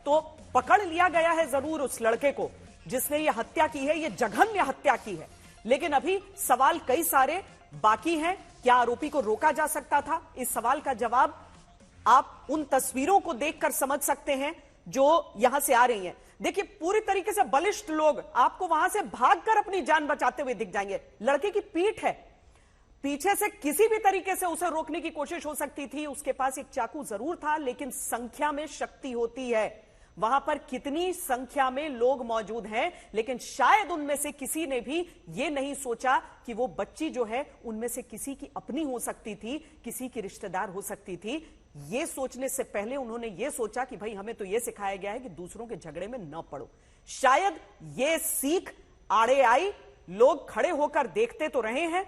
तो पकड़ लिया गया है जरूर उस लड़के को जिसने ये हत्या की है, ये जघन्य हत्या की है, लेकिन अभी सवाल कई सारे बाकी हैं। क्या आरोपी को रोका जा सकता था? इस सवाल का जवाब आप उन तस्वीरों को देखकर समझ सकते हैं जो यहां से आ रही हैं। देखिए, पूरी तरीके से बलिष्ठ लोग आपको वहां से भागकर अपनी जान बचाते हुए दिख जाएंगे। लड़के की पीठ है, पीछे से किसी भी तरीके से उसे रोकने की कोशिश हो सकती थी। उसके पास एक चाकू जरूर था, लेकिन संख्या में शक्ति होती है। वहां पर कितनी संख्या में लोग मौजूद हैं, लेकिन शायद उनमें से किसी ने भी यह नहीं सोचा कि वो बच्ची जो है उनमें से किसी की अपनी हो सकती थी, किसी की रिश्तेदार हो सकती थी। ये सोचने से पहले उन्होंने ये सोचा कि भाई हमें तो यह सिखाया गया है कि दूसरों के झगड़े में न पड़ो। शायद ये सीख आड़े आई। लोग खड़े होकर देखते तो रहे हैं,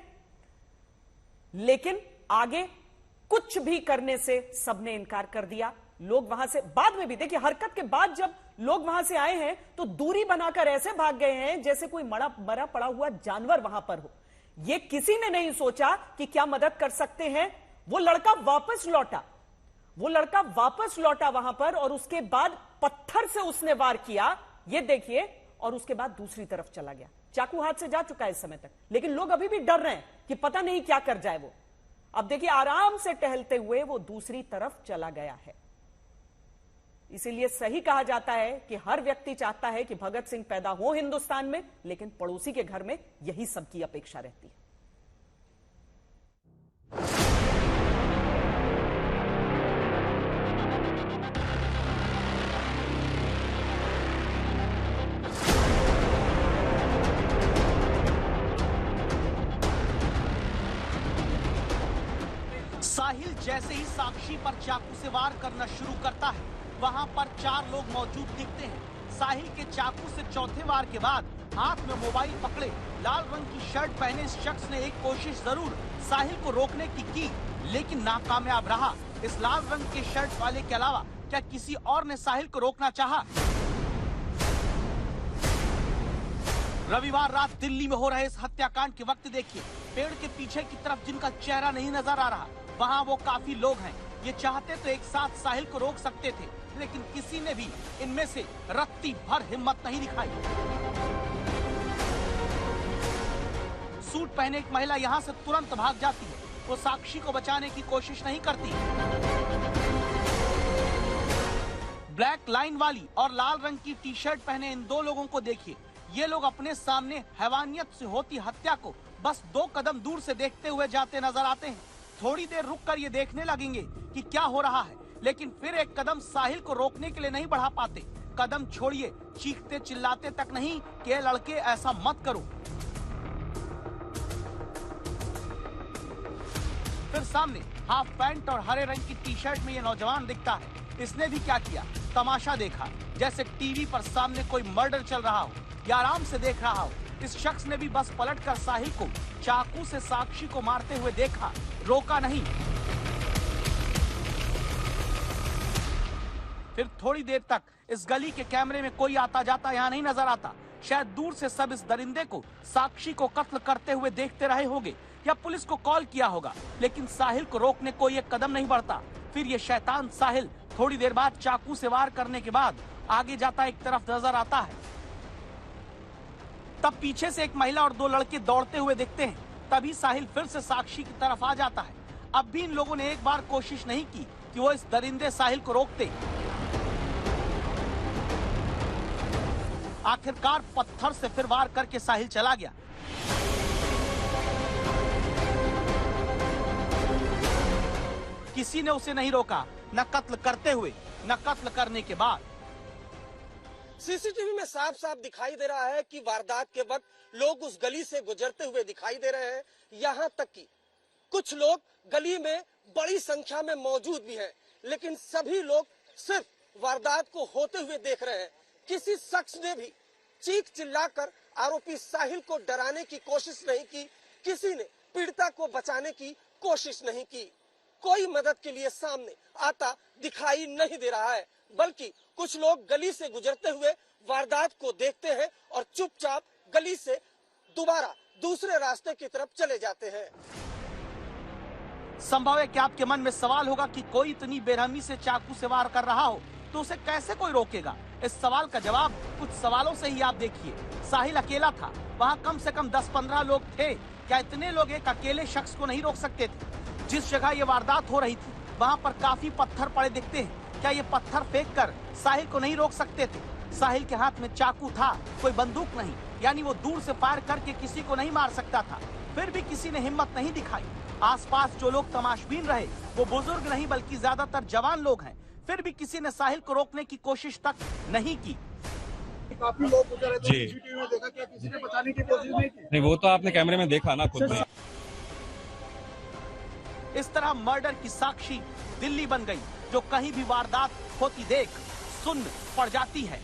लेकिन आगे कुछ भी करने से सबने इनकार कर दिया। लोग वहां से बाद में भी, देखिए, हरकत के बाद जब लोग वहां से आए हैं तो दूरी बनाकर ऐसे भाग गए हैं जैसे कोई मरा पड़ा हुआ जानवर वहां पर हो। यह किसी ने नहीं सोचा कि क्या मदद कर सकते हैं। वो लड़का वापस लौटा वहां पर, और उसके बाद पत्थर से उसने वार किया, ये देखिए, और उसके बाद दूसरी तरफ चला गया। चाकू हाथ से जा चुका है इस समय तक, लेकिन लोग अभी भी डर रहे हैं कि पता नहीं क्या कर जाए वो। अब देखिए, आराम से टहलते हुए वो दूसरी तरफ चला गया है। इसीलिए सही कहा जाता है कि हर व्यक्ति चाहता है कि भगत सिंह पैदा हो हिंदुस्तान में, लेकिन पड़ोसी के घर में यही सबकी अपेक्षा रहती है। साहिल जैसे ही साक्षी पर चाकू से वार करना शुरू करता है, वहां पर 4 लोग मौजूद दिखते हैं। साहिल के चाकू से चौथे वार के बाद हाथ में मोबाइल पकड़े लाल रंग की शर्ट पहने इस शख्स ने एक कोशिश जरूर साहिल को रोकने की, लेकिन नाकामयाब रहा। इस लाल रंग के शर्ट वाले के अलावा क्या किसी और ने साहिल को रोकना चाहा? रविवार रात दिल्ली में हो रहे इस हत्याकांड के वक्त देखिए, पेड़ के पीछे की तरफ जिनका चेहरा नहीं नजर आ रहा, वहाँ वो काफी लोग हैं। ये चाहते तो एक साथ साहिल को रोक सकते थे, लेकिन किसी ने भी इनमें से रत्ती भर हिम्मत नहीं दिखाई। सूट पहने एक महिला यहाँ से तुरंत भाग जाती है। वो साक्षी को बचाने की कोशिश नहीं करती। ब्लैक लाइन वाली और लाल रंग की टी शर्ट पहने इन 2 लोगों को देखिए। ये लोग अपने सामने हैवानियत से होती हत्या को बस 2 कदम दूर से देखते हुए जाते नजर आते हैं। थोड़ी देर रुककर ये देखने लगेंगे कि क्या हो रहा है, लेकिन फिर एक कदम साहिल को रोकने के लिए नहीं बढ़ा पाते। कदम छोड़िए, चीखते चिल्लाते तक नहीं कि ये लड़के ऐसा मत करो। फिर सामने हाफ पैंट और हरे रंग की टी शर्ट में ये नौजवान दिखता है। इसने भी क्या किया, तमाशा देखा, जैसे टीवी पर सामने कोई मर्डर चल रहा हो या आराम से देख रहा हो। इस शख्स ने भी बस पलटकर साहिल को चाकू से साक्षी को मारते हुए देखा, रोका नहीं। फिर थोड़ी देर तक इस गली के कैमरे में कोई आता जाता यहाँ नहीं नजर आता। शायद दूर से सब इस दरिंदे को, साक्षी को कत्ल करते हुए देखते रहे होंगे या पुलिस को कॉल किया होगा, लेकिन साहिल को रोकने कोई एक कदम नहीं बढ़ता। फिर ये शैतान साहिल थोड़ी देर बाद चाकू से वार करने के बाद आगे जाता एक तरफ नजर आता है। तब पीछे से एक महिला और 2 लड़के दौड़ते हुए दिखते हैं। तभी साहिल फिर से साक्षी की तरफ आ जाता है। अब भी इन लोगों ने एक बार कोशिश नहीं की कि वो इस दरिंदे साहिल को रोकते। आखिरकार पत्थर से फिर वार करके साहिल चला गया। किसी ने उसे नहीं रोका, न कत्ल करते हुए न कत्ल करने के बाद। सीसीटीवी में साफ साफ दिखाई दे रहा है कि वारदात के वक्त लोग उस गली से गुजरते हुए दिखाई दे रहे हैं। यहाँ तक कि कुछ लोग गली में बड़ी संख्या में मौजूद भी हैं, लेकिन सभी लोग सिर्फ वारदात को होते हुए देख रहे हैं। किसी शख्स ने भी चीख चिल्लाकर आरोपी साहिल को डराने की कोशिश नहीं की, किसी ने पीड़िता को बचाने की कोशिश नहीं की। कोई मदद के लिए सामने आता दिखाई नहीं दे रहा है, बल्कि कुछ लोग गली से गुजरते हुए वारदात को देखते हैं और चुपचाप गली से दोबारा दूसरे रास्ते की तरफ चले जाते हैं। संभव है कि आपके मन में सवाल होगा कि कोई इतनी बेरहमी से चाकू से वार कर रहा हो तो उसे कैसे कोई रोकेगा? इस सवाल का जवाब कुछ सवालों से ही आप देखिए। साहिल अकेला था, वहाँ कम से कम 10-15 लोग थे। क्या इतने लोग एक अकेले शख्स को नहीं रोक सकते थे? जिस जगह ये वारदात हो रही थी वहाँ पर काफी पत्थर पड़े दिखते हैं। क्या ये पत्थर फेंक कर साहिल को नहीं रोक सकते थे? साहिल के हाथ में चाकू था, कोई बंदूक नहीं, यानी वो दूर से फायर करके किसी को नहीं मार सकता था। फिर भी किसी ने हिम्मत नहीं दिखाई। आसपास जो लोग तमाशबीन रहे वो बुजुर्ग नहीं बल्कि ज्यादातर जवान लोग हैं। फिर भी किसी ने साहिल को रोकने की कोशिश तक नहीं की। काफी लोग गुजरे थे, सीसीटीवी में देखा, क्या किसी ने बचाने की कोशिश नहीं की? नहीं, वो तो आपने कैमरे में देखा ना खुद में। इस तरह मर्डर की साक्षी दिल्ली बन गई, जो कहीं भी वारदात होती देख सुन्न पड़ जाती है।